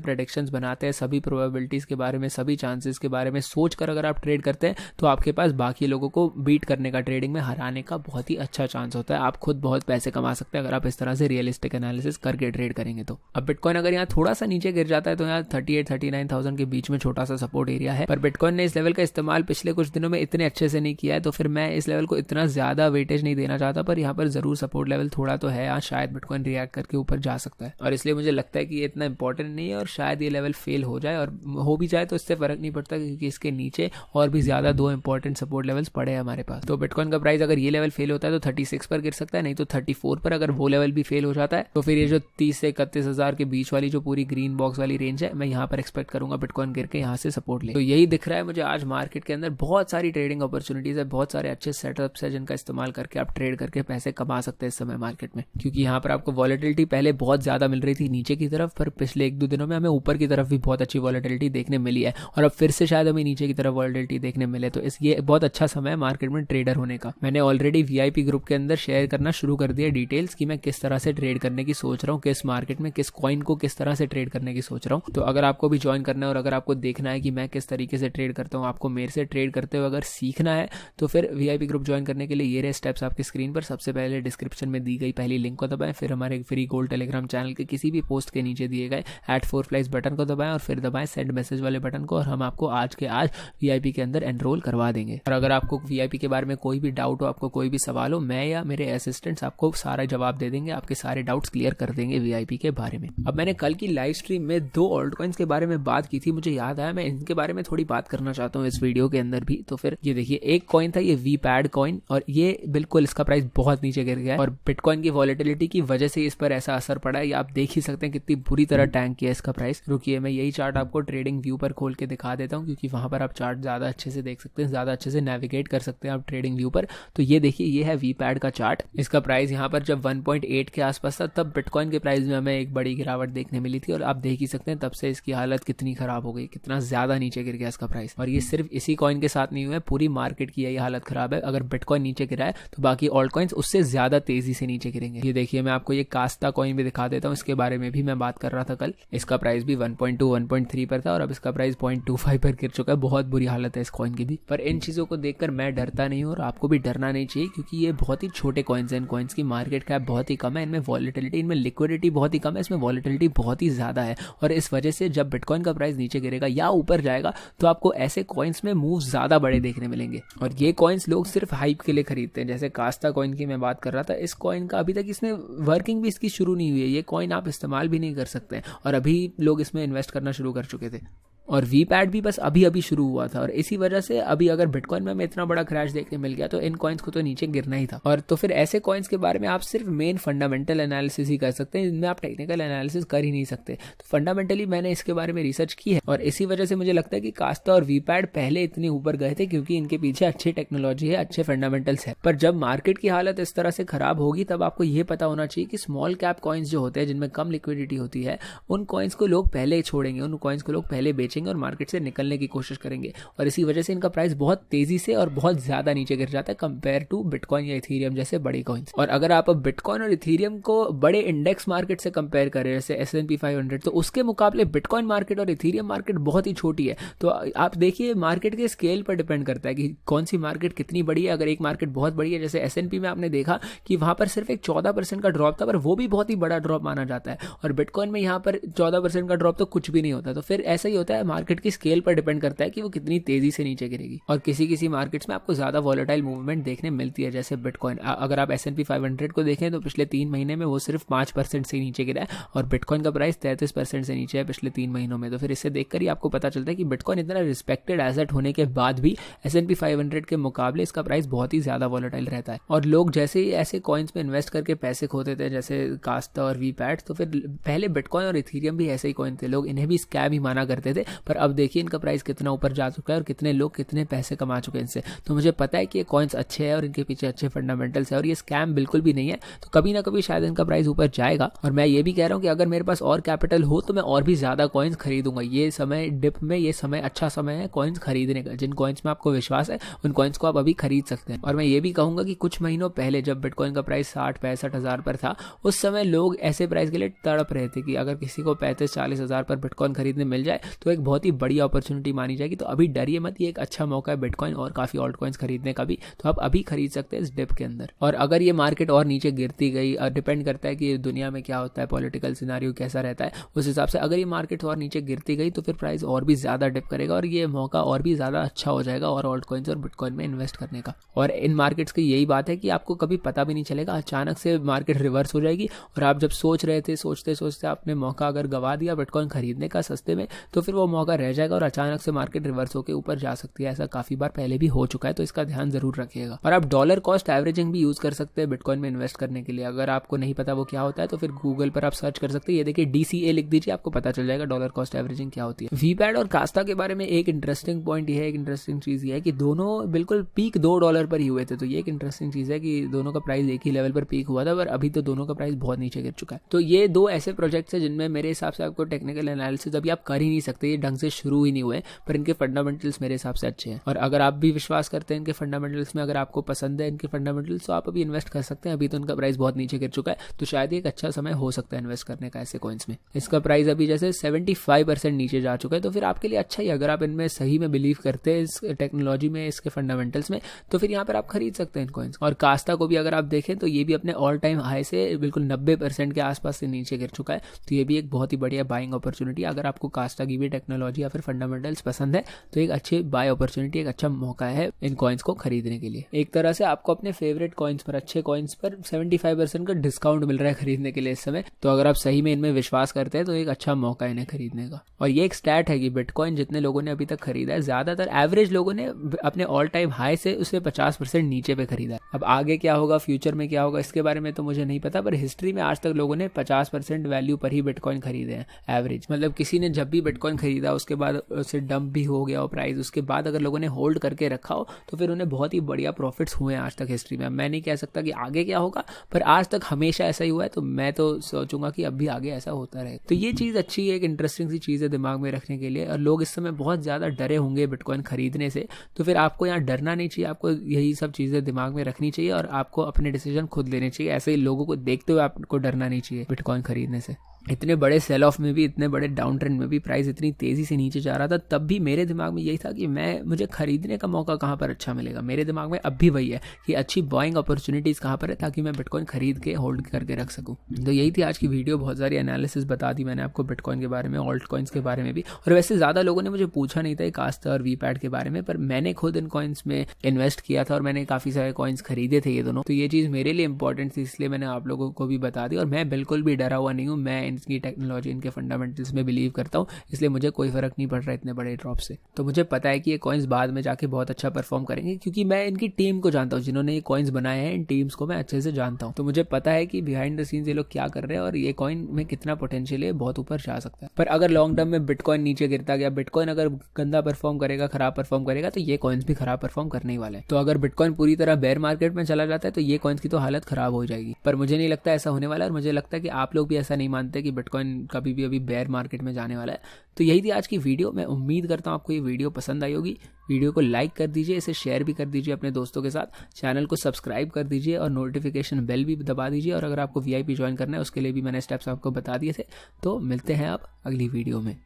प्रेडिक्शंस बनाते हैं, सभी प्रोबेबिलिटीज के बारे में, सभी चांसेस के बारे में सोच कर अगर आप ट्रेड करते हैं, तो आपके पास बाकी लोगों को बीट करने का, ट्रेडिंग में हराने का बहुत ही अच्छा चांस होता है। आप खुद बहुत पैसे कमा सकते हैं अगर आप इस तरह से रियलिस्टिक एनालिसिस करके ट्रेड करेंगे तो। अब बिटकॉइन अगर यहाँ थोड़ा सा नीचे गिर जाता है, तो यहाँ 38-39,000 के बीच में छोटा सा सपोर्ट एरिया है, पर बिटकॉइन ने इस लेवल का इस्तेमाल पिछले कुछ दिनों में इतने अच्छे से नहीं किया है, तो फिर मैं इस लेवल को इतना ज्यादा वेटेज नहीं देना चाहता। पर यहाँ पर जरूर सपोर्ट लेवल थोड़ा तो है, यहाँ शायद बिटकॉइन रिएक्ट करके ऊपर जा सकता है, और इसलिए मुझे लगता है कि ये इतना इंपॉर्टेंट नहीं है, और शायद ये लेवल फेल हो जाए, और हो भी जाए तो इससे फर्क नहीं पड़ता, क्योंकि इसके नीचे और भी ज्यादा 2 इंपॉर्टेंट सपोर्ट लेवल्स पड़े हैं हमारे पास। तो बिटकॉइन का प्राइस अगर ये लेवल फेल होता है तो 36 पर गिर सकता है, नहीं तो 34 पर। अगर वो लेवल भी फेल हो जाता है तो फिर ये जो 30 से 31,000 के बीच वाली जो पूरी ग्रीन बॉक्स वाली रेंज है, मैं यहाँ पर एक्सपेक्ट करूंगा बिटकॉइन गिर के यहाँ से सपोर्ट ले। तो यही दिख रहा है मुझे आज मार्केट के अंदर। बहुत सारी ट्रेडिंग अपॉर्चुनिटीज है, बहुत सारे अच्छे सेटअप्स है जिनका इस्तेमाल करके आप ट्रेड करके पैसे कमा सकते हैं इस समय मार्केट में, क्योंकि यहाँ पर आपको वॉलेटिलिटी पहले बहुत ज्यादा मिल रही थी नीचे की तरफ, पर पिछले 1-2 दिनों में हमें ऊपर की तरफ भी बहुत अच्छी वॉलेटिलिटी देखने मिली है, और अब फिर से शायद हमें नीचे की तरफ वॉलेटिलिटी देखने मिले। तो ये बहुत अच्छा समय है मार्केट में ट्रेडर होने का। मैंने ऑलरेडी वीआईपी ग्रुप के अंदर शेयर करना शुरू कर दिया डिटेल्स कि मैं किस तरह से ट्रेड करने की सोच रहा हूँ, किस मार्केट में किस कॉइन को किस तरह से ट्रेड करने की सोच रहा हूँ। तो अगर आपको भी ज्वाइन करना है और अगर आपको देखना है कि मैं किस तरीके से ट्रेड करता हूँ, आपको मेरे से ट्रेड करते हुए अगर सीखना है, तो फिर VIP ग्रुप ज्वाइन करने के लिए ये रहे स्टेप्स आपकी स्क्रीन पर। सबसे पहले डिस्क्रिप्शन में दी गई पहली लिंक को दबाएं, फिर हमारे फ्री गोल्ड टेलीग्राम चैनल के किसी भी पोस्ट के नीचे दिए गए @4flies बटन को दबाएं और फिर दबाएं सेंड मैसेज वाले बटन को, और हम आपको आज के आज VIP के अंदर एनरोल करवा देंगे। और अगर आपको VIP के बारे में कोई भी डाउट हो, आपको कोई भी सवाल हो, मैं या मेरे असिस्टेंट्स आपको सारा जवाब दे देंगे, आपके सारे डाउट्स क्लियर कर देंगे VIP के बारे में। अब मैंने कल की लाइव स्ट्रीम में 2 ऑल्ट कॉइन्स के बारे में बात की थी, मुझे याद आया मैं इनके बारे में थोड़ी बात करना चाहता हूँ इस वीडियो के अंदर भी। तो फिर ये देखिए, एक कॉइन था ये VPAD कॉइन, और ये बिल्कुल इसका प्राइस बहुत नीचे गिर गया है, और बिटकॉइन की वॉलेटिलिटी की वजह से इस पर ऐसा असर पड़ा है। ये आप देख ही सकते हैं कितनी बुरी तरह टैंक किया इसका प्राइस। रुकिए मैं यही चार्ट आपको ट्रेडिंग व्यू पर खोल के दिखा देता हूँ, क्योंकि वहां पर आप चार्ट ज्यादा अच्छे से देख सकते हैं, ज्यादा अच्छे से नेविगेट कर सकते हैं आप ट्रेडिंग व्यू पर। तो ये देखिए, ये है VPAD का चार्ट। इसका प्राइस यहाँ पर जब 1.8 के आसपास था, तब बिटकॉइन के प्राइस में हमें एक बड़ी गिरावट देखने मिली थी, और आप देख ही सकते हैं तब से इसकी हालत कितनी खराब हो गई, कितना ज्यादा नीचे गिर गया इसका प्राइस। और ये सिर्फ इसी कॉइन के साथ नहीं हुआ है, पूरी मार्केट की यही हालत खराब है। अगर बिटकॉइन नीचे गिरा है तो बाकी ऑल्ट कॉइन्स उससे ज्यादा तेजी से नीचे गिरेंगे। ये देखिए, मैं आपको ये कास्ता कॉइन भी दिखा देता हूँ, इसके बारे में भी मैं बात कर रहा था कल। इसका प्राइस भी 1.2 1.3 पर था, और अब इसका प्राइस 0.25 पर गिर चुका है। बहुत बुरी हालत है इस कॉइन की भी। पर इन चीजों को देखकर मैं डरता नहीं हूँ, और आपको भी डरना नहीं चाहिए, क्योंकि ये बहुत ही छोटे कॉइन्स हैं। इन कॉइन्स की मार्केट कैप बहुत ही कम है, इनमें वॉलेटिलिटी, इनमें लिक्विडिटी बहुत ही कम है, इसमें वॉलेटिलिटी बहुत ही ज्यादा है। और इस वजह से जब बिटकॉइन का प्राइस नीचे गिरेगा या ऊपर जाएगा, तो आपको ऐसे कॉइन्स में मूव ज्यादा बड़े देखने मिलेंगे। और ये कॉइन्स लोग सिर्फ हाइप के लिए खरीदते हैं। जैसे कास्ता कॉइन की मैं बात कर रहा था, इस कॉइन का अभी तक इसमें वर्किंग भी इसकी शुरू नहीं हुई है। ये कॉइन आप इस्तेमाल भी नहीं कर सकते हैं, और अभी लोग इसमें इन्वेस्ट करना शुरू कर चुके थे। और VPAD भी बस अभी अभी शुरू हुआ था, और इसी वजह से अभी अगर बिटकॉइन में हमें इतना बड़ा क्रैश देखने मिल गया, तो इन कॉइन्स को तो नीचे गिरना ही था। और तो फिर ऐसे कॉइन्स के बारे में आप सिर्फ मेन फंडामेंटल एनालिसिस ही कर सकते हैं, इनमें आप टेक्निकल एनालिसिस कर ही नहीं सकते। तो फंडामेंटली मैंने इसके बारे में रिसर्च की है, और इसी वजह से मुझे लगता है कि कास्ता और VPAD पहले इतने ऊपर गए थे, क्योंकि इनके पीछे अच्छी टेक्नोलॉजी है, अच्छे फंडामेंटल्स है। पर जब मार्केट की हालत इस तरह से खराब होगी, तब आपको ये पता होना चाहिए कि स्मॉल कैप कॉइन्स जो होते हैं, जिनमें कम लिक्विडिटी होती है, उन कॉइन्स को लोग पहले छोड़ेंगे, उन कॉइन्स को लोग पहले बेचेंगे और मार्केट से निकलने की कोशिश करेंगे। और इसी वजह से इनका प्राइस बहुत तेजी से और बहुत ज्यादा नीचे गिर जाता है कंपेयर टू बिटकॉइन या इथेरियम जैसे बड़ी कॉइन्स। और अगर आप बिटकॉइन और इथेरियम को बड़े इंडेक्स मार्केट से कंपेयर करें, जैसे S&P 500, तो उसके मुकाबले बिटकॉइन मार्केट और इथेरियम मार्केट बहुत ही छोटी है। तो आप देखिए, मार्केट के स्केल पर डिपेंड करता है कि कौन सी मार्केट कितनी बड़ी है। अगर एक मार्केट बहुत बड़ी है, जैसे S&P में आपने देखा कि वहां पर सिर्फ एक 14% का ड्रॉप था, पर वो भी बहुत ही बड़ा ड्रॉप माना जाता है। और बिटकॉइन में यहाँ पर 14% का ड्रॉप तो कुछ भी नहीं होता। तो फिर ऐसा ही होता है, मार्केट की स्केल पर डिपेंड करता है कि वो कितनी तेजी से नीचे गिरेगी। और किसी मार्केट्स में आपको ज्यादा वॉलेटाइल मूवमेंट देखने मिलती है, जैसे बिटकॉइन। अगर आप S&P 500 को देखें, तो पिछले 3 महीने में वो सिर्फ 5% से नीचे गिरा है, और बिटकॉइन का प्राइस 33% से नीचे है पिछले 3 महीनों में। तो फिर इससे देखकर ही आपको पता चलता है कि बिटकॉइन इतना रिस्पेक्टेड एसेट होने के बाद भी S&P 500 के मुकाबले इसका प्राइस बहुत ही ज्यादा वॉलेटाइल रहता है। और लोग जैसे ही ऐसे कॉइन्स में इन्वेस्ट करके पैसे खोते थे, जैसे कास्ता और VPAD, तो फिर पहले बिटकॉइन और इथेरियम भी ऐसे ही कॉइन थे, लोग इन्हें भी स्कैम ही माना करते थे। पर अब देखिए इनका प्राइस कितना ऊपर जा चुका है, और कितने लोग कितने पैसे कमा चुके हैं इनसे। तो मुझे पता है कि ये कॉइन्स अच्छे हैं और इनके पीछे अच्छे फंडामेंटल्स है, और ये स्कैम बिल्कुल भी नहीं है। तो कभी ना कभी शायद इनका प्राइस ऊपर जाएगा। और मैं ये भी कह रहा हूँ कि अगर मेरे पास और कैपिटल हो, तो मैं और भी ज्यादा कॉइन्स खरीदूंगा। ये समय डिप में, ये समय अच्छा समय है कॉइन्स खरीदने का। जिन कॉइन्स में आपको विश्वास है, उन कॉइन्स को आप अभी खरीद सकते हैं। और मैं ये भी कहूंगा कि कुछ महीनों पहले जब बिटकॉइन का प्राइस 60-65 हजार पर था, उस समय लोग ऐसे प्राइस के लिए तड़प रहे थे कि अगर किसी को 35-40 हजार पर बिटकॉइन खरीदने मिल जाए, तो एक बहुत ही बड़ी अपॉर्चुनिटी मानी जाएगी। तो अभी डरिए मत, ये एक अच्छा मौका है बिटकॉइन और काफी ऑल्ट कॉइन्स खरीदने का भी। तो आप अभी खरीद सकते हैं इस डिप के अंदर। और अगर ये मार्केट और नीचे गिरती गई, डिपेंड करता है कि दुनिया में क्या होता है, पॉलिटिकल सिनेरियो कैसा रहता है, उस हिसाब से अगर ये मार्केट और नीचे गिरती गई, तो फिर प्राइस और भी ज्यादा डिप करेगा, और ये मौका और भी ज्यादा अच्छा हो जाएगा और ऑल्ट कॉइन्स और बिटकॉइन में इन्वेस्ट करने का। और इन मार्केट्स की यही बात है कि आपको कभी पता भी नहीं चलेगा, अचानक से मार्केट रिवर्स हो जाएगी, और आप जब सोच रहे थे, सोचते सोचते आपने मौका अगर गवा दिया बिटकॉइन खरीदने का सस्ते में, तो फिर वो मौका रह जाएगा और अचानक से मार्केट रिवर्स होकर ऊपर जा सकती है। ऐसा काफी बार पहले भी हो चुका है, तो इसका ध्यान जरूर रखिएगा। और आप डॉलर कॉस्ट एवरेजिंग भी यूज कर सकते हैं बिटकॉइन में इन्वेस्ट करने के लिए। अगर आपको नहीं पता वो क्या होता है, तो फिर गूगल पर आप सर्च कर सकते हैं। ये देखिए DCA लिख दीजिए, आपको पता चल जाएगा डॉलर कॉस्ट एवरेजिंग क्या होती है। VPAD और कास्ता के बारे में एक इंटरेस्टिंग पॉइंट ये है, एक इंटरेस्टिंग चीज ये है कि दोनों बिल्कुल पीक $2 पर ही हुए थे। तो ये एक इंटरेस्टिंग चीज है कि दोनों का प्राइस एक ही लेवल पर पीक हुआ था, पर अभी तो दोनों का प्राइस बहुत नीचे गिर चुका है। तो ये दो ऐसे प्रोजेक्ट्स है जिनमें मेरे हिसाब से आपको टेक्निकल एनालिसिस अभी आप कर ही नहीं सकते। ये ढंग से शुरू ही नहीं हुए, पर इनके फंडामेंटल्स मेरे हिसाब से अच्छे हैं। और अगर आप भी विश्वास करते हैं इनके फंडामेंटल्स में, अगर आपको पसंद है इनके फंडामेंटल्स, तो आप अभी इन्वेस्ट कर सकते हैं। अभी तो इनका प्राइस बहुत नीचे गिर चुका है, तो शायद एक अच्छा समय हो सकता है इन्वेस्ट करने का ऐसे कॉइन्स में। इसका प्राइस अभी जैसे 75% नीचे जा चुका है, तो फिर आपके लिए अच्छा ही, अगर आप इनमें सही में बिलीव करते हैं इस टेक्नोलॉजी में, इसके फंडामेंटल्स में, तो फिर यहाँ पर आप खरीद सकते हैं इन कॉइन्स। और कास्टा को भी अगर आप देखें तो ये भी अपने ऑल टाइम हाई से बिल्कुल 90% के आसपास से नीचे गिर चुका है, तो ये भी एक बहुत ही बढ़िया बाइंग अपॉर्चुनिटी। अगर आपको कास्टा की भी टेक्नोलॉजी या फिर फंडामेंटल्स पसंद है तो एक अच्छी बाय अपॉर्चुनिटी, एक अच्छा मौका है इन कॉइन्स को खरीदने के लिए। एक तरह से आपको अपने फेवरेट कॉइन्स पर, अच्छे कॉइन्स पर 75% का डिस्काउंट मिल रहा है खरीदने के लिए इस समय। तो अगर आप सही में इनमें विश्वास करते हैं तो एक अच्छा मौका है इन्हें खरीदने का। और ये एक स्टैट है कि बिटकॉइन जितने लोगों ने अभी तक खरीदा है, ज्यादातर एवरेज लोगों ने अपने ऑल टाइम हाई से उसे 50% नीचे पे खरीदा है। अब आगे क्या होगा, फ्यूचर में क्या होगा, इसके बारे में तो मुझे नहीं पता, पर हिस्ट्री में आज तक लोगों ने 50% वैल्यू पर ही बिटकॉइन खरीदे हैं एवरेज। मतलब किसी ने जब भी बिटकॉइन खरीदा उसके बाद उसे डंप भी हो गया हो प्राइस, उसके बाद अगर लोगों ने होल्ड करके रखा हो तो फिर उन्हें बहुत ही बढ़िया प्रॉफिट्स हुए हैं आज तक हिस्ट्री में। मैं नहीं कह सकता कि आगे क्या होगा, पर आज तक हमेशा ऐसा ही हुआ है, तो मैं तो सोचूंगा कि अब भी आगे ऐसा होता रहे। तो ये चीज़ अच्छी है, एक इंटरेस्टिंग सी चीज़ है दिमाग में रखने के लिए। और लोग इस समय बहुत ज़्यादा डरे होंगे बिटकॉइन खरीदने से, तो फिर आपको यहाँ डरना नहीं चाहिए, आपको यही सब चीज़ें दिमाग में रखनी चाहिए और आपको अपने डिसीजन खुद लेने चाहिए। ऐसे ही लोगों को देखते हुए आपको डरना नहीं चाहिए बिटकॉइन खरीदने से। इतने बड़े सेल ऑफ में भी, इतने बड़े डाउन ट्रेंड में भी प्राइस इतनी तेजी से नीचे जा रहा था, तब भी मेरे दिमाग में यही था कि मुझे खरीदने का मौका कहाँ पर अच्छा मिलेगा। मेरे दिमाग में अब भी वही है कि अच्छी बाइंग अपॉर्चुनिटीज कहाँ पर है, ताकि मैं बिटकॉइन खरीद के होल्ड करके रख सकूँ। तो यही थी आज की वीडियो। बहुत सारी एनालिसिस बता दी मैंने आपको बिटकॉइन के बारे में, ऑल्ट कॉइन्स के बारे में भी। और वैसे ज़्यादा लोगों ने मुझे पूछा नहीं था कास्टा और वीपैट के बारे में, पर मैंने खुद इन कॉइन्स में इन्वेस्ट किया था और मैंने काफ़ी सारे कॉइन्स खरीदे थे ये दोनों। तो ये चीज़ मेरे लिए इंपॉर्टेंट थी, इसलिए मैंने आप लोगों को भी बता दी। और मैं बिल्कुल भी डरा हुआ नहीं हूँ, मैं इनकी टेक्नोलॉजी, इनके फंडामेंटल्स में बिलीव करता हूँ, इसलिए मुझे कोई फर्क नहीं पड़ रहा इतने बड़े ड्रॉप से। तो मुझे पता है कि ये कॉइन्स बाद में जाके बहुत अच्छा परफॉर्म करेंगे, क्योंकि मैं इनकी टीम को जानता हूँ, जिन्होंने ये कॉइन्स बनाए हैं इन टीम्स को मैं अच्छे से जानता हूँ। तो मुझे पता है कि बिहाइंड द सीन्स ये लोग क्या कर रहे हैं और ये कॉइन में कितना पोटेंशियल है, बहुत ऊपर जा सकता है। पर अगर लॉन्ग टर्म में बिटकॉइन नीचे गिरता गया, बिटकॉइन अगर गंदा परफॉर्म करेगा, खराब परफॉर्म करेगा, तो ये कॉइन्स भी खराब परफॉर्म करने ही वाले हैं। तो अगर बिटकॉइन पूरी तरह बेयर मार्केट में चला जाता है तो ये कॉइन्स की तो हालत खराब हो जाएगी। पर मुझे नहीं लगता ऐसा होने वाला है, और मुझे लगता है कि आप लोग भी ऐसा नहीं मानते कि बिटकॉइन कभी भी अभी बेयर मार्केट में जाने वाला है। तो यही थी आज की वीडियो। मैं उम्मीद करता हूँ आपको ये वीडियो पसंद आई होगी। वीडियो को लाइक कर दीजिए, इसे शेयर भी कर दीजिए अपने दोस्तों के साथ, चैनल को सब्सक्राइब कर दीजिए और नोटिफिकेशन बेल भी दबा दीजिए। और अगर आपको VIP ज्वाइन करना है उसके लिए भी मैंने स्टेप्स आपको बता दिए थे। तो मिलते हैं आप अगली वीडियो में।